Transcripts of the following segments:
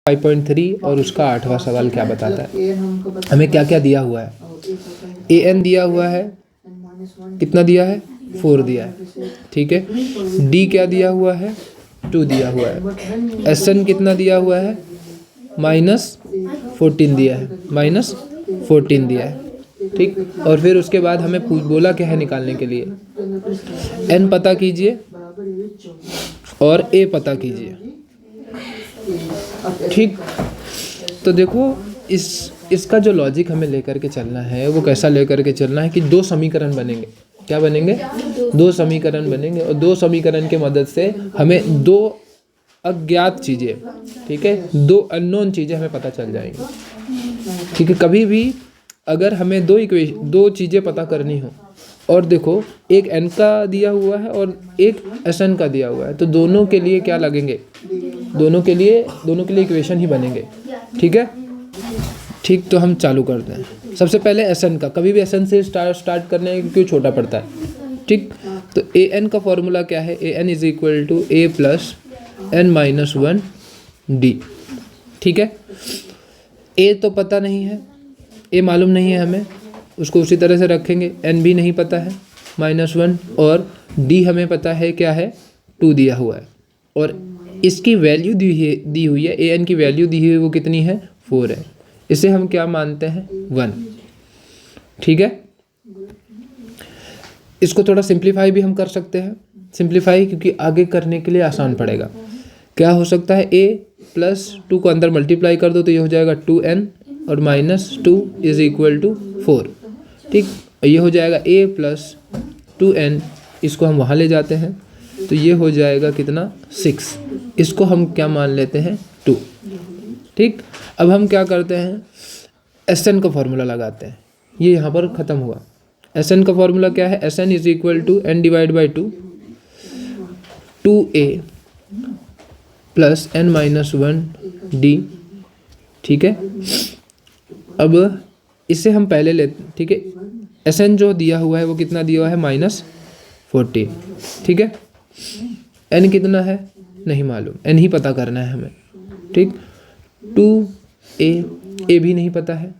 5.3 और उसका 8वां सवाल क्या बताता है। हमें क्या क्या दिया हुआ है। ए एन दिया हुआ है, कितना दिया है, 4 दिया है, ठीक है। डी क्या दिया हुआ है, 2 दिया हुआ है। एस एन कितना दिया हुआ है, -14 दिया है, -14 दिया है, ठीक। और फिर उसके बाद हमें बोला क्या है निकालने के लिए, एन पता कीजिए और ए पता कीजिए, ठीक। तो देखो इसका जो लॉजिक हमें लेकर के चलना है वो कैसा लेकर के चलना है कि 2 समीकरण बनेंगे। क्या बनेंगे, 2 समीकरण बनेंगे और 2 समीकरण के मदद से हमें 2 अज्ञात चीज़ें, ठीक है, 2 अननोन चीज़ें हमें पता चल जाएंगी, ठीक है। कभी भी अगर हमें 2 चीज़ें पता करनी हो और देखो एक एन का दिया हुआ है और एक एस एन का दिया हुआ है, तो दोनों के लिए क्या लगेंगे, दोनों के लिए इक्वेशन ही बनेंगे, ठीक है, ठीक। तो हम चालू करते हैं। सबसे पहले एस एन का, कभी भी एस एन से स्टार्ट करने में क्यों छोटा पड़ता है, ठीक। तो ए एन का फॉर्मूला क्या है, A N is equal to A plus N minus 1 D, ठीक है। ए तो पता नहीं है, ए मालूम नहीं है हमें, उसको उसी तरह से रखेंगे। एन भी नहीं पता है, -1, और डी हमें पता है क्या है, 2 दिया हुआ है और इसकी वैल्यू दी हुई है, ए एन की वैल्यू दी हुई है वो कितनी है, 4 है। इसे हम क्या मानते हैं, 1, ठीक है। इसको थोड़ा सिंप्लीफाई भी हम कर सकते हैं, सिंप्लीफाई क्योंकि आगे करने के लिए आसान पड़ेगा। क्या हो सकता है, a प्लस 2 को अंदर मल्टीप्लाई कर दो तो ये हो जाएगा 2n और -2 इज इक्वल टू 4, ठीक। ये हो जाएगा a प्लस 2n, इसको हम वहाँ ले जाते हैं तो ये हो जाएगा कितना, 6। इसको हम क्या मान लेते हैं, 2, ठीक। अब हम क्या करते हैं, एस एन का फॉर्मूला लगाते हैं, ये यहाँ पर ख़त्म हुआ। एस एन का फॉर्मूला क्या है, S N is equal to N divide by 2a plus n minus 1 D, ठीक है। अब इसे हम पहले लेते हैं, ठीक है। एस एन जो दिया हुआ है वो कितना दिया हुआ है, -14, ठीक है। n कितना है नहीं मालूम, n ही पता करना है हमें, ठीक। 2a भी नहीं पता है,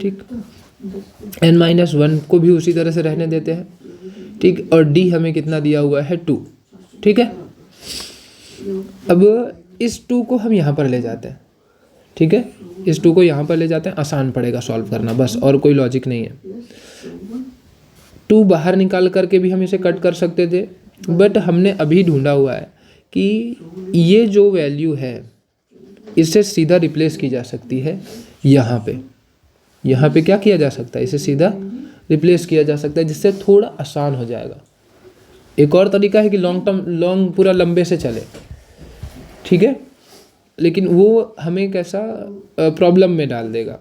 ठीक। n-1 को भी उसी तरह से रहने देते हैं, ठीक। और d हमें कितना दिया हुआ है, 2, ठीक है। अब इस 2 को हम यहाँ पर ले जाते हैं, ठीक है। इस 2 को यहाँ पर ले जाते हैं, आसान पड़ेगा सॉल्व करना, बस, और कोई लॉजिक नहीं है। 2 बाहर निकाल करके भी हम इसे कट कर सकते थे, बट हमने अभी ढूंढा हुआ है कि ये जो वैल्यू है इससे सीधा रिप्लेस की जा सकती है। यहाँ पे क्या किया जा सकता है, इसे सीधा रिप्लेस किया जा सकता है, जिससे थोड़ा आसान हो जाएगा। एक और तरीका है कि लॉन्ग पूरा लंबे से चले, ठीक है, लेकिन वो हमें कैसा प्रॉब्लम में डाल देगा,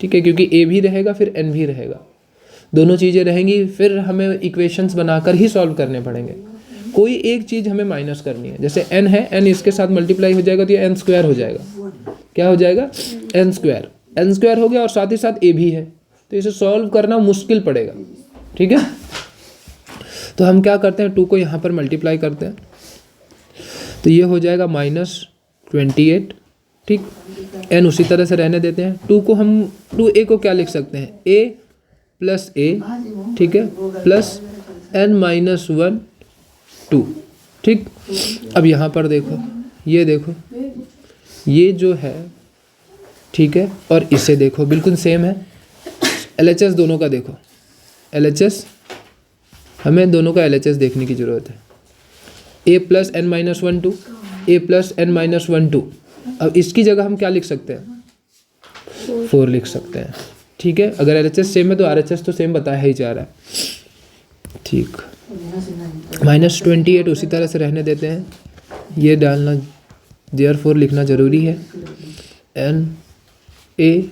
ठीक है, क्योंकि ए भी रहेगा फिर एन भी रहेगा, दोनों चीज़ें रहेंगी, फिर हमें इक्वेशंस बनाकर ही सॉल्व करने पड़ेंगे। कोई एक चीज़ हमें माइनस करनी है, जैसे n है, n इसके साथ मल्टीप्लाई हो जाएगा तो ये n² हो जाएगा। क्या हो जाएगा, n² हो गया और साथ ही साथ a भी है, तो इसे सॉल्व करना मुश्किल पड़ेगा, ठीक है। तो हम क्या करते हैं, 2 को यहाँ पर मल्टीप्लाई करते हैं तो ये हो जाएगा -28, ठीक। n उसी तरह से रहने देते हैं। 2a को क्या लिख सकते हैं, a प्लस a, ठीक है, प्लस n-1 2, ठीक। अब यहाँ पर देखो, ये जो है, ठीक है, और इसे देखो बिल्कुल सेम है। LHS दोनों का देखो, LHS हमें दोनों का LHS देखने की ज़रूरत है। a plus n-1 2, a plus n-1 2। अब इसकी जगह हम क्या लिख सकते हैं, 4 लिख सकते हैं, ठीक है। अगर LHS सेम है तो RHS तो सेम बताया ही जा रहा है, ठीक। -28 उसी तरह से रहने देते हैं, ये डालना, therefore लिखना ज़रूरी है, n a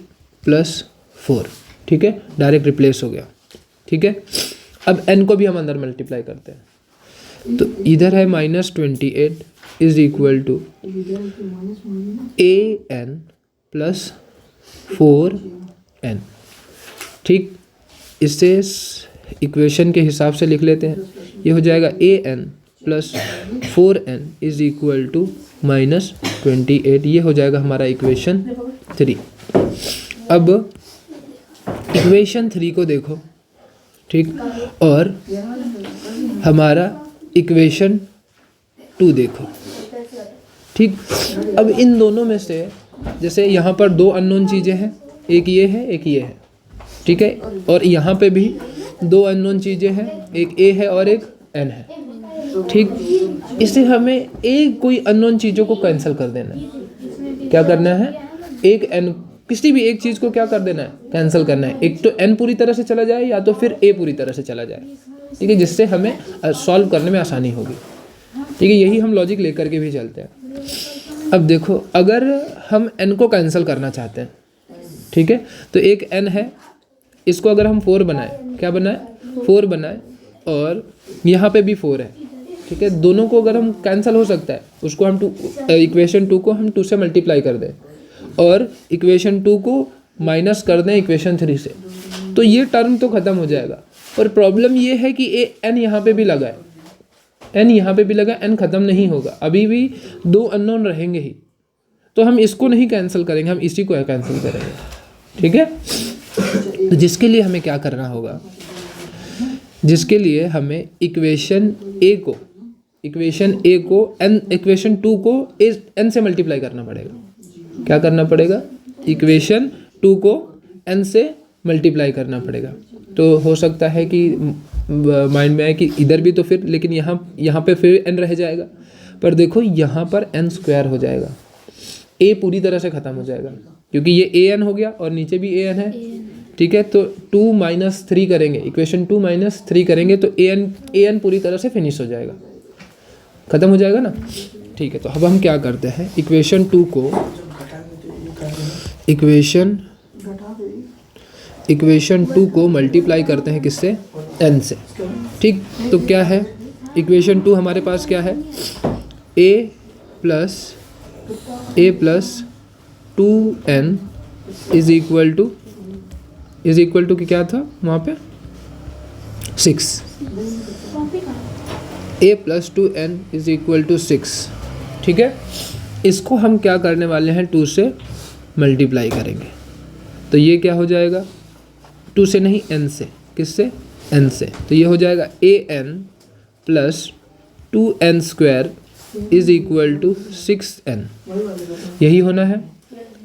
प्लस 4, ठीक है, डायरेक्ट रिप्लेस हो गया, ठीक है। अब n को भी हम अंदर मल्टीप्लाई करते हैं तो इधर है -28 is equal to an plus 4n, ठीक। इससे इक्वेशन के हिसाब से लिख लेते हैं, ये हो जाएगा an plus 4n is equal to minus 28, ये हो जाएगा हमारा इक्वेशन 3। अब इक्वेशन 3 को देखो, ठीक, और हमारा इक्वेशन 2 देखो, ठीक। अब इन दोनों में से जैसे यहाँ पर दो अननोन चीज़ें हैं, एक ये है एक ये है, ठीक है, और यहाँ पे भी दो अननोन चीज़ें हैं, एक ए है और एक एन है, ठीक। इससे हमें एक कोई अननोन चीज़ों को कैंसिल कर देना है। क्या करना है? एक एन, किसी भी एक चीज़ को क्या कर देना है? कैंसिल करना है। एक तो एन पूरी तरह से चला जाए या तो फिर ए पूरी तरह से चला जाए, ठीक है, जिससे हमें सॉल्व करने में आसानी होगी, ठीक है। यही हम लॉजिक लेकर के भी चलते हैं। अब देखो, अगर हम n को कैंसिल करना चाहते हैं, ठीक है, तो एक n है, इसको अगर हम 4 बनाए, क्या बनाए? 4 बनाए, और यहाँ पे भी 4 है, ठीक है। दोनों को अगर हम कैंसिल हो सकता है, उसको हम इक्वेशन 2 को हम 2 से मल्टीप्लाई कर दें और इक्वेशन 2 को माइनस कर दें इक्वेशन 3 से, तो ये टर्म तो ख़त्म हो जाएगा। पर प्रॉब्लम ये है कि n यहाँ पे भी लगा है, n यहाँ पे भी लगा, n ख़त्म नहीं होगा, अभी भी दो अननोन रहेंगे ही। तो हम इसको नहीं कैंसिल करेंगे, हम इसी को कैंसिल करेंगे, ठीक है। तो जिसके लिए हमें क्या करना होगा? जिसके लिए हमें इक्वेशन a को इक्वेशन 2 को n से मल्टीप्लाई करना पड़ेगा। क्या करना पड़ेगा? इक्वेशन 2 को n से मल्टीप्लाई करना पड़ेगा। तो हो सकता है कि माइंड में आए कि इधर भी तो फिर, लेकिन यहाँ पे फिर n रह जाएगा। पर देखो, यहाँ पर n स्क्वायर हो जाएगा, a पूरी तरह से ख़त्म हो जाएगा, क्योंकि ये an हो गया और नीचे भी an है, ठीक है। तो 2 - 3 करेंगे, इक्वेशन 2 - 3 करेंगे तो an पूरी तरह से फिनिश हो जाएगा, ख़त्म हो जाएगा ना, ठीक है। तो अब हम क्या करते हैं, इक्वेशन 2 को इक्वेशन 2 को मल्टीप्लाई करते हैं किससे? n से, ठीक। तो क्या है इक्वेशन 2? हमारे पास क्या है? a plus 2n is equal to कि क्या था वहाँ पे? 6। a plus 2n is equal to 6, ठीक है। इसको हम क्या करने वाले हैं? 2 से मल्टीप्लाई करेंगे, तो ये क्या हो जाएगा? 2 से नहीं, n से। किससे? n से। तो ये हो जाएगा an plus 2n square is equal to 6n, यही होना है।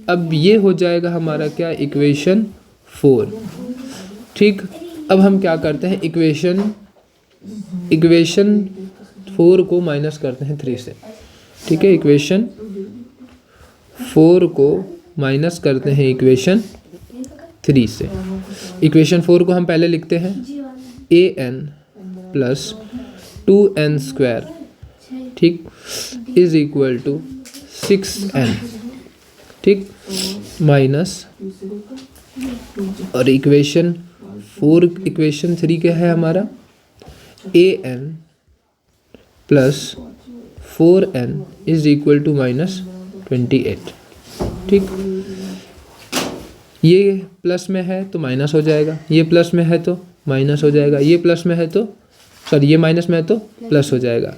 अब ये हो जाएगा हमारा क्या? इक्वेशन 4, ठीक। अब हम क्या करते हैं? इक्वेशन 4 को माइनस करते हैं 3 से, ठीक है। इक्वेशन 4 को माइनस करते हैं इक्वेशन 3 से। इक्वेशन 4 को हम पहले लिखते हैं an प्लस 2n स्क्वायर, ठीक, इज इक्वल टू 6n, ठीक, माइनस, और इक्वेशन 3 क्या है हमारा? an plus 4n is equal to -28, ठीक। ये प्लस में है तो माइनस हो जाएगा, ये प्लस में है तो माइनस हो जाएगा, ये प्लस में है तो ये माइनस में है तो प्लस हो जाएगा।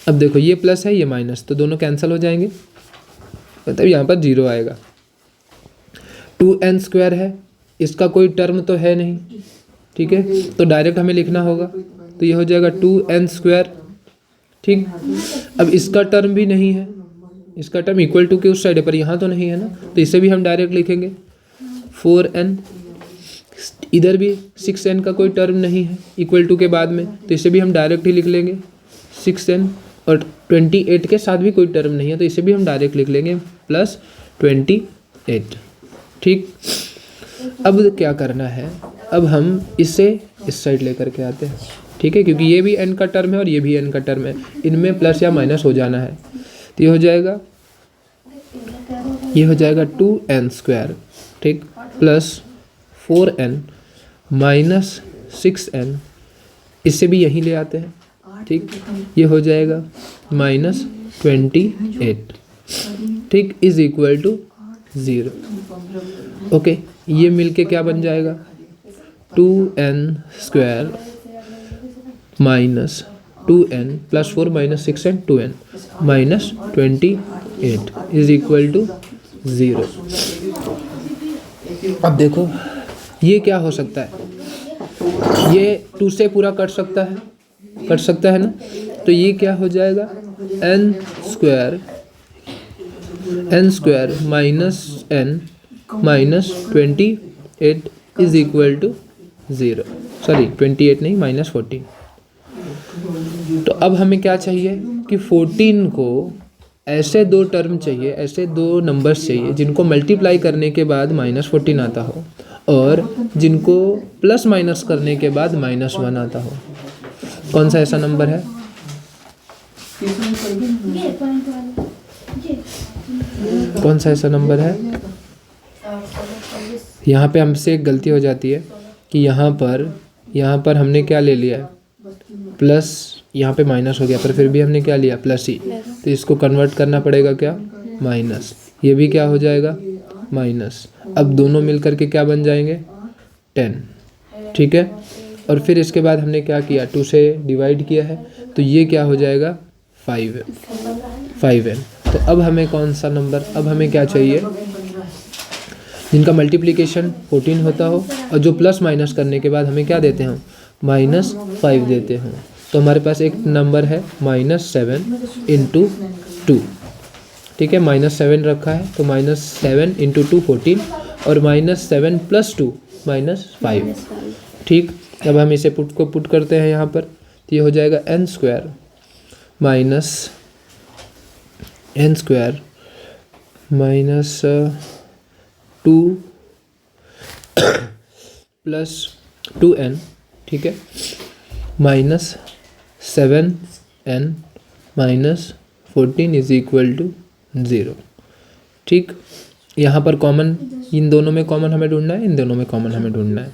अब देखो, ये प्लस है ये माइनस, तो दोनों कैंसिल हो जाएंगे, मतलब यहाँ पर 0 आएगा। 2n स्क्वायर है, इसका कोई टर्म तो है नहीं, ठीक है, तो डायरेक्ट हमें लिखना होगा, तो ये हो जाएगा 2n स्क्वायर, ठीक। अब इसका टर्म भी नहीं है, इसका टर्म इक्वल टू के उस साइड है, पर यहाँ तो नहीं है ना, तो इसे भी हम डायरेक्ट लिखेंगे 4n। इधर भी 6n का कोई टर्म नहीं है इक्वल टू के बाद में, तो इसे भी हम डायरेक्ट ही लिख लेंगे 6n, और 28 के साथ भी कोई टर्म नहीं है, तो इसे भी हम डायरेक्ट लिख लेंगे +28, ठीक। अब क्या करना है? अब हम इसे इस साइड लेकर के आते हैं, ठीक है, क्योंकि ये भी n का टर्म है और ये भी n का टर्म है, इनमें प्लस या माइनस हो जाना है। तो ये हो जाएगा 2n स्क्वायर, ठीक, प्लस 4n माइनस 6n, इससे भी यहीं ले आते हैं, ठीक। ये हो जाएगा -28, ठीक, इज इक्वल टू 0। ओके, ये मिलके क्या बन जाएगा? 2n square minus 2n plus 4 minus 6n 2n minus 28 is equal to 0। अब देखो ये क्या हो सकता है, ये 2 से पूरा कट सकता है ना, तो ये क्या हो जाएगा n square minus n minus 28 is equal to 0, sorry 28 नहीं माइनस 14। तो अब हमें क्या चाहिए कि 14 को ऐसे दो टर्म चाहिए, ऐसे दो नंबर्स चाहिए जिनको मल्टीप्लाई करने के बाद माइनस 14 आता हो और जिनको प्लस माइनस करने के बाद माइनस 1 आता हो। कौन सा ऐसा नंबर है? कौन सा ऐसा नंबर है? यहाँ पे हमसे एक गलती हो जाती है कि यहाँ पर हमने क्या ले लिया है, प्लस, यहाँ पे माइनस हो गया पर फिर भी हमने क्या लिया, प्लस ही, तो इसको कन्वर्ट करना पड़ेगा क्या, माइनस। ये भी क्या हो जाएगा, माइनस। अब दोनों मिलकर के क्या बन जाएंगे, 10, ठीक है। और फिर इसके बाद हमने क्या किया, 2 से डिवाइड किया है, तो ये क्या हो जाएगा 5n। तो अब हमें कौन सा नंबर, अब हमें क्या चाहिए, जिनका मल्टीप्लिकेशन 14 होता हो और जो प्लस माइनस करने के बाद हमें क्या देते हैं, -5 देते हैं। तो हमारे पास एक नंबर है -7 × 2, ठीक है, -7 रखा है तो -7 × 2 14 और -7 + 2 -5, ठीक। अब हम इसे पुट करते हैं यहाँ पर, तो ये हो जाएगा n square minus 2 plus 2n, ठीक है, -7n minus 14 is equal to 0, ठीक। यहाँ पर कॉमन, इन दोनों में कॉमन हमें ढूंढना है, इन दोनों में कॉमन हमें ढूंढना है,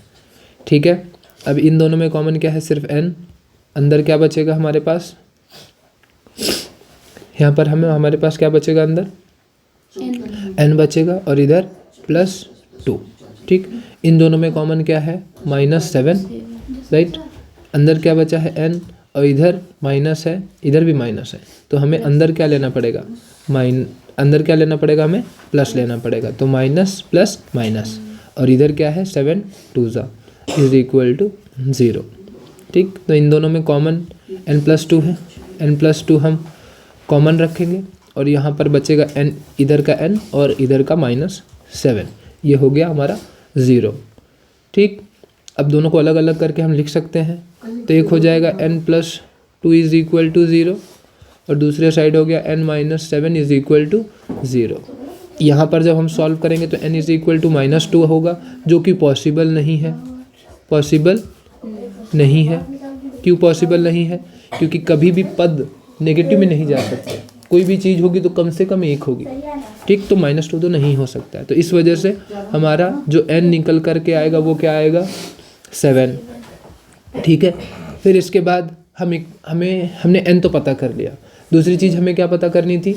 ठीक है। अब इन दोनों में कॉमन क्या है, सिर्फ n। अंदर क्या बचेगा हमारे पास, यहाँ पर हमारे पास क्या बचेगा, अंदर n बचेगा और इधर +2, ठीक। इन दोनों में कॉमन क्या है, -7, राइट। अंदर क्या बचा है, n, और इधर माइनस है, इधर भी माइनस है, तो हमें अंदर क्या लेना पड़ेगा, अंदर क्या लेना पड़ेगा, हमें प्लस लेना पड़ेगा। तो माइनस प्लस माइनस, और इधर क्या है 7 2 इज इक्वल टू 0, ठीक। तो इन दोनों में कॉमन n+2 है, n+2 हम कॉमन रखेंगे और यहाँ पर बचेगा n, इधर का n और इधर का -7, ये हो गया हमारा 0, ठीक। अब दोनों को अलग अलग करके हम लिख सकते हैं, तो एक हो जाएगा n+2 इज इक्वल टू 0 और दूसरे साइड हो गया n-7 इज इक्वल टू 0। यहाँ पर जब हम सॉल्व करेंगे तो n इज इक्वल टू -2 होगा, जो कि पॉसिबल नहीं है, पॉसिबल नहीं है। क्यों पॉसिबल नहीं है, क्योंकि कभी भी पद नेगेटिव में नहीं जा सकते, कोई भी चीज़ होगी तो कम से कम 1 होगी, ठीक। तो -2 तो नहीं हो सकता है, तो इस वजह से हमारा जो n निकल कर के आएगा वो क्या आएगा, 7, ठीक है। फिर इसके बाद हमने n तो पता कर लिया, दूसरी चीज़ हमें क्या पता करनी थी,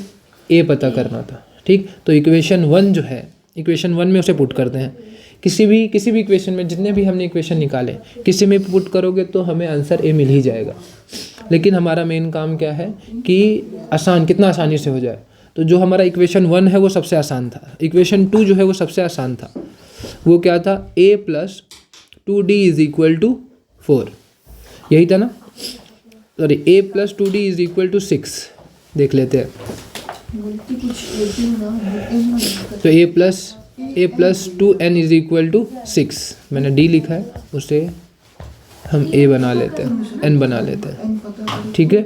a पता करना था, ठीक। तो इक्वेशन 1 जो है, इक्वेशन 1 में उसे पुट करते हैं। किसी भी इक्वेशन में जितने भी हमने इक्वेशन निकाले, किसी में पुट करोगे तो हमें आंसर a मिल ही जाएगा। लेकिन हमारा मेन काम क्या है कि कितना आसानी से हो जाए। तो जो हमारा इक्वेशन 1 है वो सबसे आसान था, इक्वेशन 2 जो है वो सबसे आसान था। वो क्या था, a + 2d is equal to 4, यही था ना, sorry a + 2d is equal to 6। देख लेते हैं, तो a + 2n is equal to 6, मैंने d लिखा है, उसे हम a बना लेते हैं, n बना लेते हैं, ठीक है।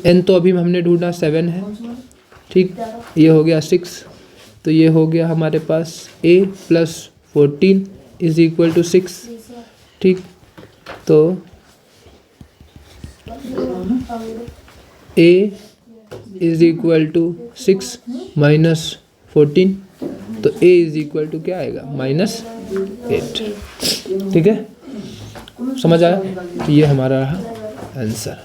n तो अभी हमने ढूंढा 7 है, ठीक, ये हो गया 6, तो ये हो गया हमारे पास a + 14 इज इक्वल टू 6, ठीक। तो a is equal to 6 minus 14, तो a इज इक्वल टू क्या आएगा, -8, ठीक है। समझ आया, तो ये हमारा रहा आंसर।